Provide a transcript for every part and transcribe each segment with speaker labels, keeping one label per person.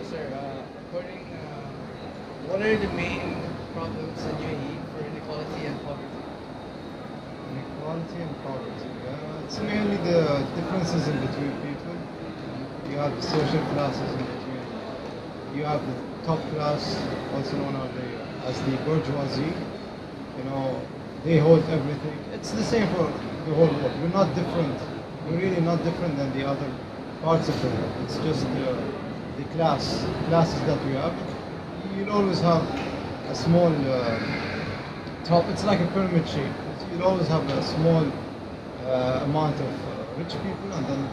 Speaker 1: sir, what are the main problems in UAE for inequality and poverty?
Speaker 2: Inequality and poverty. It's mainly the differences in between people. You have the social classes in between. You have the top class, also known as the bourgeoisie. You know, they hold everything. It's the same for the whole world. We're not different. We're really not different than the other parts of the world. It's just the classes that we have. You'll always have a small top. It's like a pyramid shape. You'll always have a small amount of rich people, and then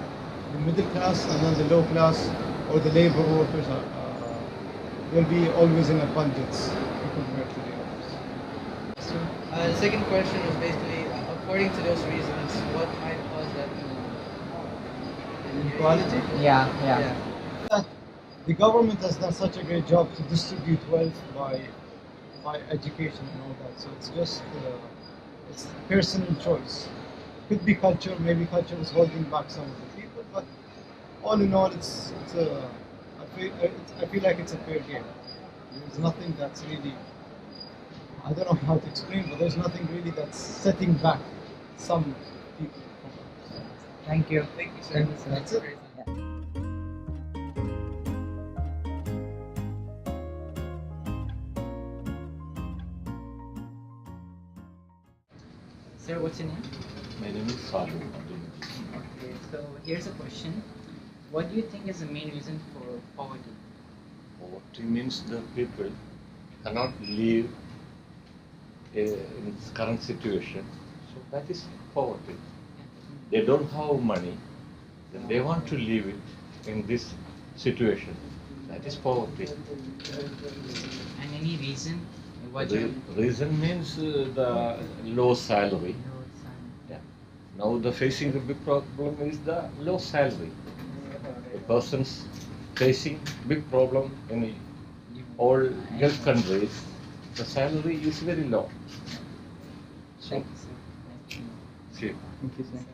Speaker 2: the middle class, and then the low class or the labor workers will be always in abundance compared to the others. So,
Speaker 1: The second question is basically, according to those reasons, what might cause that
Speaker 2: inequality.
Speaker 3: Yeah, yeah.
Speaker 1: Yeah.
Speaker 2: That the government has done such a great job to distribute wealth by education and all that. So it's just it's personal choice. Could be culture. Maybe culture is holding back some of the people, but all in all, it's a I feel like it's a fair game. There's nothing that's really I don't know how to explain, but there's nothing really that's setting back some people.
Speaker 3: Thank you.
Speaker 1: Thank you, sir.
Speaker 3: Thank you, sir.
Speaker 2: That's it.
Speaker 3: Yeah. Sir, what's your name?
Speaker 4: My name is Salu.
Speaker 3: Okay, so here's a question. What do you think is the main reason for poverty?
Speaker 4: Poverty means the people cannot live in this current situation. So that is poverty. They don't have money, then they want to live it in this situation. That is poverty.
Speaker 3: And any reason? What
Speaker 4: The
Speaker 3: you
Speaker 4: reason means the low salary. Yeah. Now the facing the big problem is the low salary. The person's facing big problem in all Gulf countries. The salary is very low. So,
Speaker 3: Thank you, sir. Nice to meet you.
Speaker 4: see.
Speaker 3: Thank you, sir.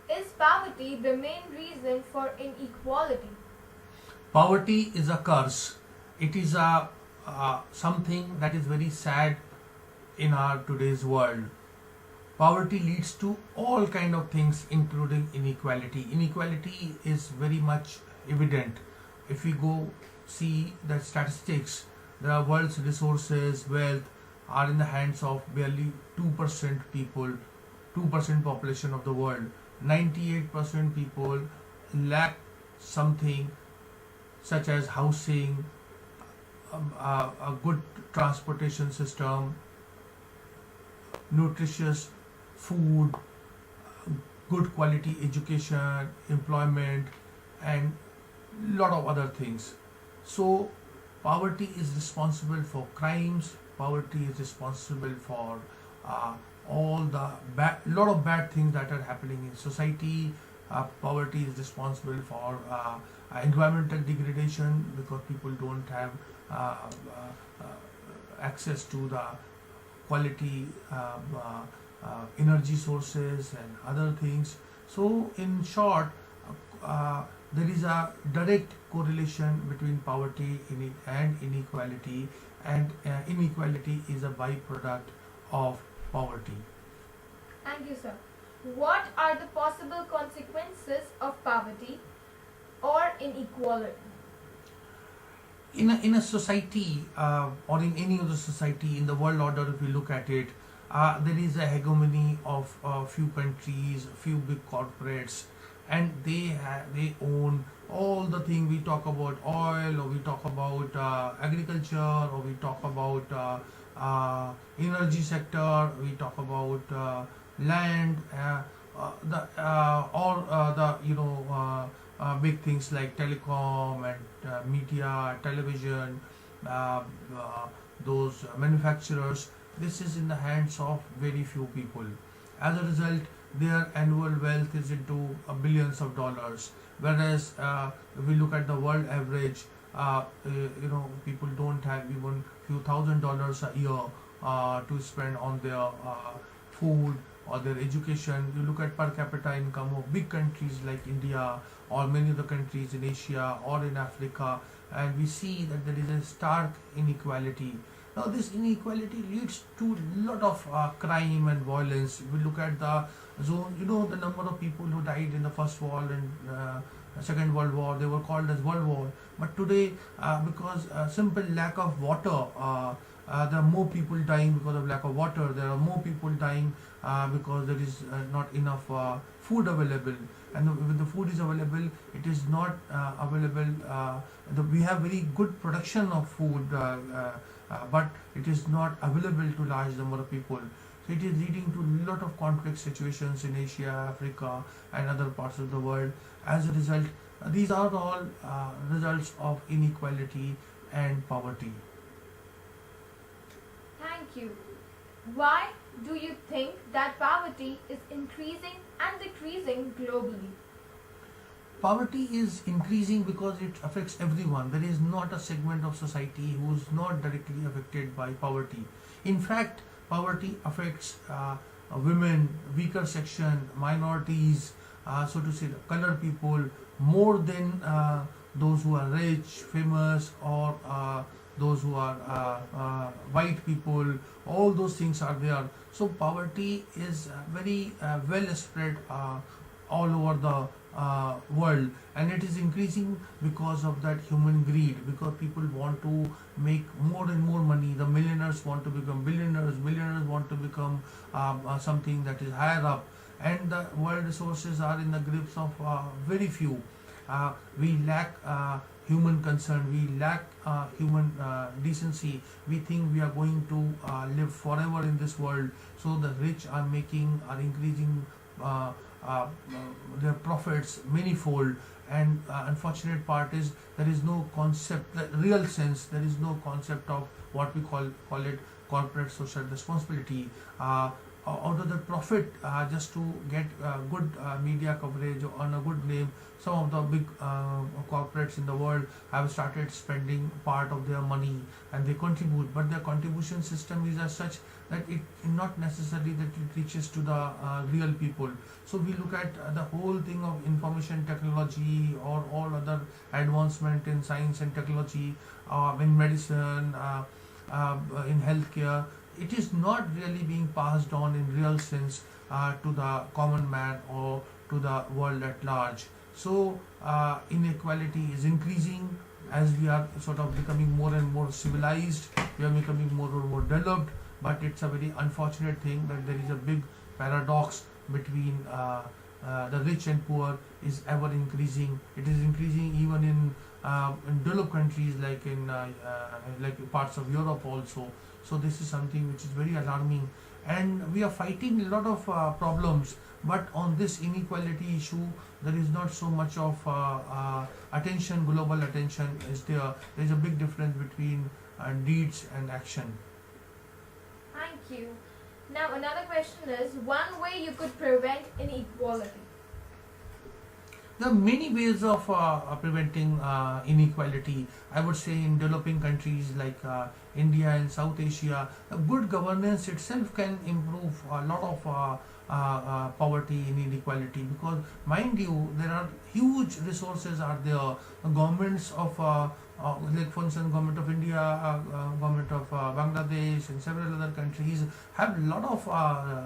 Speaker 5: Is poverty the main reason for inequality?
Speaker 6: Poverty is a curse. It is a something that is very sad in our today's world. Poverty leads to all kind of things, including inequality. Inequality is very much evident. If we go see the statistics, the world's resources, wealth are in the hands of barely 2% people, 2% population of the world. 98% people lack something such as housing, a good transportation system, nutritious food, good quality education, employment, and lot of other things. So poverty is responsible for crimes. Poverty is responsible for all the lot of bad things that are happening in society. Poverty is responsible for environmental degradation because people don't have access to the quality energy sources and other things. So in short, there is a direct correlation between poverty and inequality, and inequality is a byproduct of poverty.
Speaker 5: Thank you, sir. What are the possible consequences of poverty or inequality?
Speaker 6: In a society or in any other society in the world order, if we look at it, there is a hegemony of a few countries, a few big corporates, and they own all the thing. We talk about oil, or we talk about agriculture, or we talk about energy sector, we talk about land, big things like telecom and media, television, those manufacturers, this is in the hands of very few people. As a result, their annual wealth is into billions of dollars. Whereas if we look at the world average, people don't have even few $1,000s a year to spend on their food or their education. You look at per capita income of big countries like India or many other countries in Asia or in Africa, and we see that there is a stark inequality. Now, this inequality leads to a lot of crime and violence. If we look at the zone, the number of people who died in the First World and Second World War, they were called as World War. But today, because simple lack of water, there are more people dying because of lack of water. There are more people dying because there is not enough food available. And when the food is available, it is not available. We have very good production of food, but it is not available to large number of people. So it is leading to a lot of conflict situations in Asia, Africa, and other parts of the world. As a result, these are all results of inequality and poverty.
Speaker 5: Thank you. Why do you think that poverty is increasing and decreasing globally?
Speaker 6: Poverty is increasing because it affects everyone. There is not a segment of society who is not directly affected by poverty. In fact, poverty affects women, weaker section, minorities, so to say, the colored people, more than those who are rich, famous, or those who are white people. All those things are there. So poverty is very well spread all over the world, and it is increasing because of that human greed, because people want to make more and more money. The millionaires want to become billionaires want to become something that is higher up, and the world resources are in the grips of very few. We lack human concern, we lack human decency. We think we are going to live forever in this world, so the rich are increasing their profits manifold. And unfortunate part is there is no concept, the real sense, there is no concept of what we call it corporate social responsibility. Out of the profit, just to get good media coverage or earn a good name, some of the big corporates in the world have started spending part of their money, and they contribute, but their contribution system is as such that it not necessarily that it reaches to the real people. So we look at the whole thing of information technology or all other advancement in science and technology, in medicine, in healthcare. It is not really being passed on in real sense to the common man or to the world at large. So inequality is increasing as we are sort of becoming more and more civilized, we are becoming more and more developed, but it's a very unfortunate thing that there is a big paradox between the rich and poor is ever increasing. It is increasing even in developed countries like in like parts of Europe also. So this is something which is very alarming, and we are fighting a lot of problems, but on this inequality issue there is not so much of attention, global attention is there. There is a big difference between deeds and action.
Speaker 5: Thank you. Now another question is, one way you could prevent inequality.
Speaker 6: There are many ways of preventing inequality. I would say in developing countries like India and South Asia, good governance itself can improve a lot of poverty and inequality, because mind you, there are huge resources are there. Governments of like for instance government of India, government of Bangladesh and several other countries have a lot of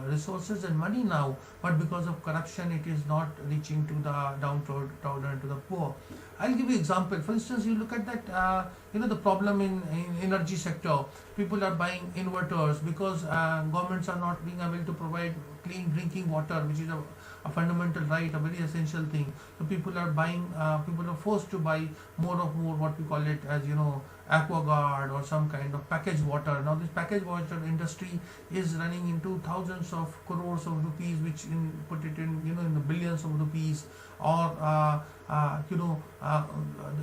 Speaker 6: resources and money now, but because of corruption it is not reaching to the downtrodden, to the poor. I'll give you example. For instance, you look at that the problem in energy sector. People are buying inverters because governments are not being able to provide clean drinking water, which is a fundamental right, a very essential thing. So people are forced to buy more what we call it as aquaguard or some kind of packaged water. Now this packaged water industry is running into thousands of crores of rupees, which put it in the billions of rupees. Or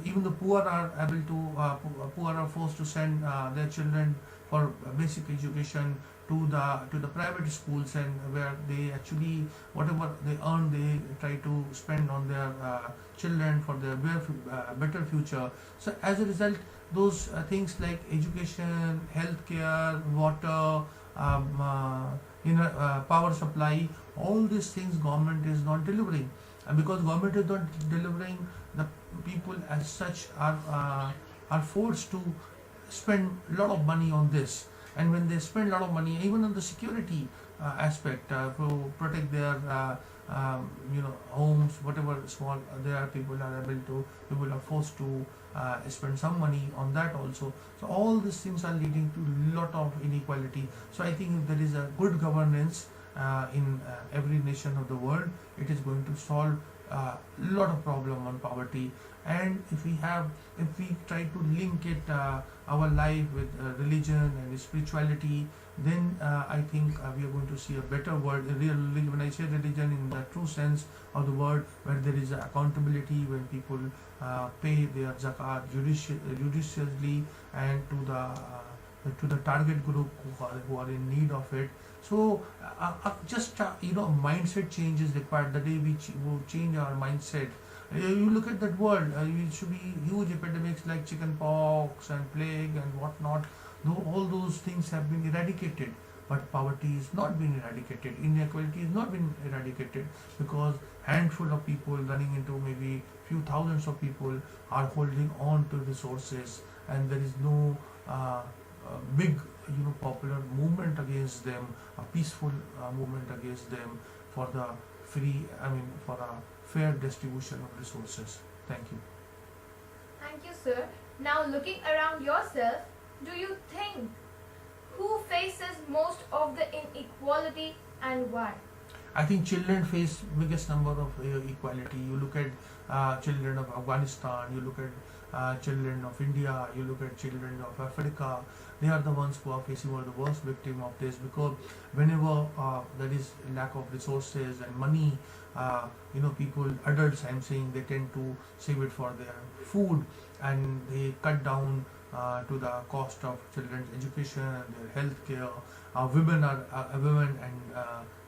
Speaker 6: even the poor are forced to send their children for basic education to the private schools, and where they actually whatever they earn they try to spend on their children for their better future. So as a result, those things like education, healthcare, water, power supply, all these things government is not delivering, and because government is not delivering, the people as such are forced to spend a lot of money on this. And when they spend a lot of money even on the security aspect to protect their homes, whatever small there people are forced to spend some money on that also. So all these things are leading to lot of inequality. So I think if there is a good governance in every nation of the world, it is going to solve a lot of problem on poverty. And if we try to link it our life with religion and spirituality, then I think we are going to see a better world. When I say religion in the true sense of the word, where there is accountability, when people pay their zakat judiciously and to the target group who are in need of it. So just mindset change is required. The day we change our mindset, you look at that world, it should be huge epidemics like chicken pox and plague and whatnot. Though all those things have been eradicated, but poverty is not been eradicated, inequality is not been eradicated, because handful of people running into maybe few thousands of people are holding on to resources, and there is no big popular movement against them, a peaceful movement against them for the for a fair distribution of resources. Thank you.
Speaker 5: Thank you, sir. Now, looking around yourself, do you think who faces most of the inequality and why?
Speaker 6: I think children face biggest number of equality. You look at children of Afghanistan, you look at children of India, you look at children of Africa. They are the ones who are facing one of the worst victim of this, because whenever there is lack of resources and money, people, adults I'm saying, they tend to save it for their food, and they cut down to the cost of children's education, their health care. Women and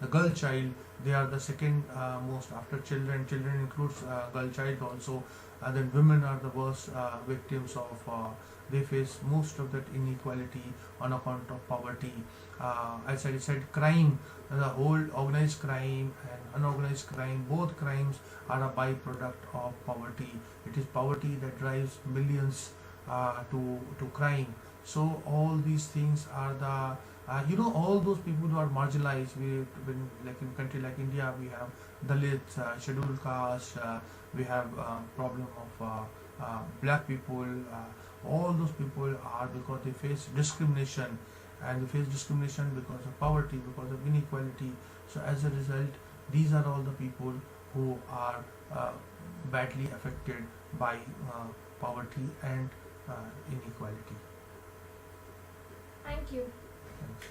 Speaker 6: the girl child, they are the second most after children. Children includes girl child also. Then women are the worst victims of, they face most of that inequality on account of poverty. As I said, crime, the whole organized crime and unorganized crime, both crimes are a byproduct of poverty. It is poverty that drives millions to crime. So all these things are the all those people who are marginalized. Like in country like India, we have Dalits, scheduled caste, we have problem of black people. All those people are because they face discrimination, and they face discrimination because of poverty, because of inequality. So as a result, these are all the people who are badly affected by poverty and inequality.
Speaker 5: Thank you.
Speaker 6: Thanks.